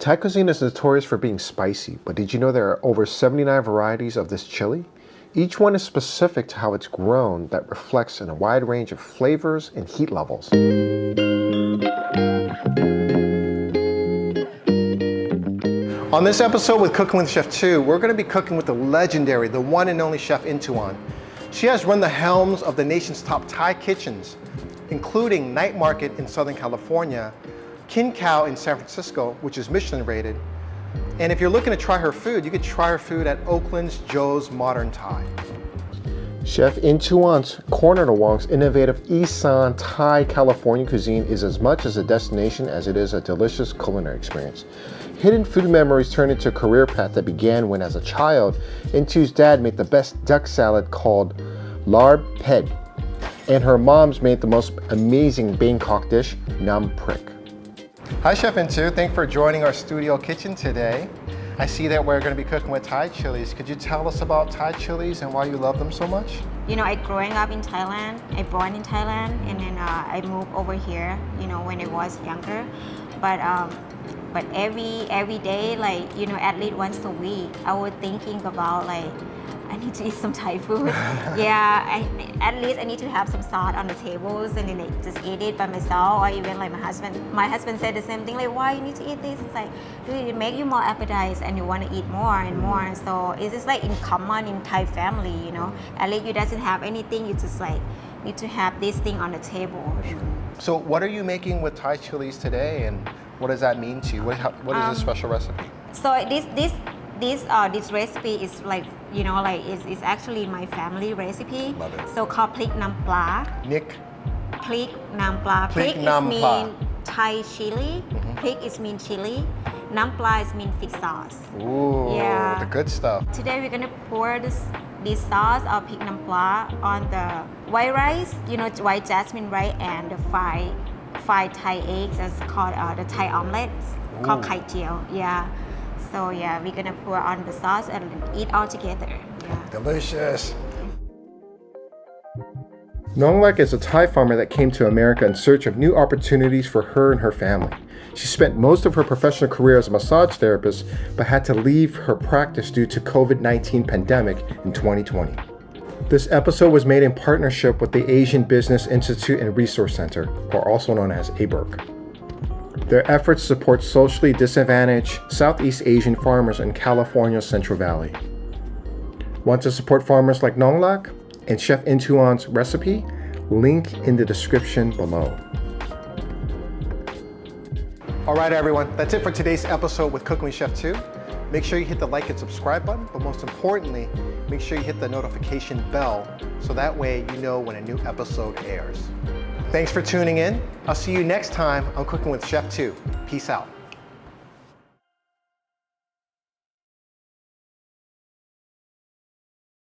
Thai cuisine is notorious for being spicy, but did you know there are over 79 varieties of this chili? Each one is specific to how it's grown that reflects in a wide range of flavors and heat levels. On this episode with Cooking with Chef 2, we're going to be cooking with the legendary, the one and only Chef Intu. She has run the helms of the nation's top Thai kitchens, including Night Market in Southern California, Kin Khao in San Francisco, which is Michelin rated. And if you're looking to try her food, you could try her food at Oakland's Joe's Modern Thai. Chef Intu's Kornnawong's innovative Isan Thai California cuisine is as much as a destination as it is a delicious culinary experience. Hidden food memories turned into a career path that began when, as a child, Intu's dad made the best duck salad called larb ped, and her mom's made the most amazing Bangkok dish, nam prik. Hi Chef Intu, thanks for joining our studio kitchen today. I see that we're going to be cooking with Thai chilies. Could you tell us about Thai chilies and why you love them so much? You know, I growing up in Thailand, I born in Thailand, and then I moved over here, you know, when I was younger. But every day, like, you know, at least once a week, I was thinking about like, I need to eat some Thai food. Yeah, at least I need to have some sauce on the tables and then like, just eat it by myself, or even like my husband said the same thing, like, why you need to eat this? It's like, dude, it make you more appetite and you want to eat more and more. So it's just like in common in Thai family, you know. At least you doesn't have anything, you just like need to have this thing on the table. So what are you making with Thai chilies today, and what does that mean to you? What is this special recipe? So this recipe is like, you know, like it's actually my family recipe. Love it. So called Prik Nam Pla. Nick? Prik Nam Pla. Prik Prik Nam is Pla. mean Thai chili. Prik is mean chili. Nam Pla is mean fish sauce. Ooh, Yeah. the good stuff. Today we're gonna pour this sauce of Prik Nam Pla on the white rice, you know, white jasmine rice, and the fried Thai eggs. That's called the Thai Omelette. Called Khai Jiew. Yeah. So yeah, we're gonna pour on the sauce and eat all together. Yeah. Delicious. Nonglak is a Thai farmer that came to America in search of new opportunities for her and her family. She spent most of her professional career as a massage therapist, but had to leave her practice due to COVID-19 pandemic in 2020. This episode was made in partnership with the Asian Business Institute and Resource Center, or also known as ABIRC. Their efforts support socially disadvantaged Southeast Asian farmers in California's Central Valley. Want to support farmers like Nonglak and Chef Intu's recipe? Link in the description below. All right, everyone, that's it for today's episode with Cooking with Chef 2. Make sure you hit the like and subscribe button, but most importantly, make sure you hit the notification bell so that way you know when a new episode airs. Thanks for tuning in. I'll see you next time on Cooking with Chef 2. Peace out.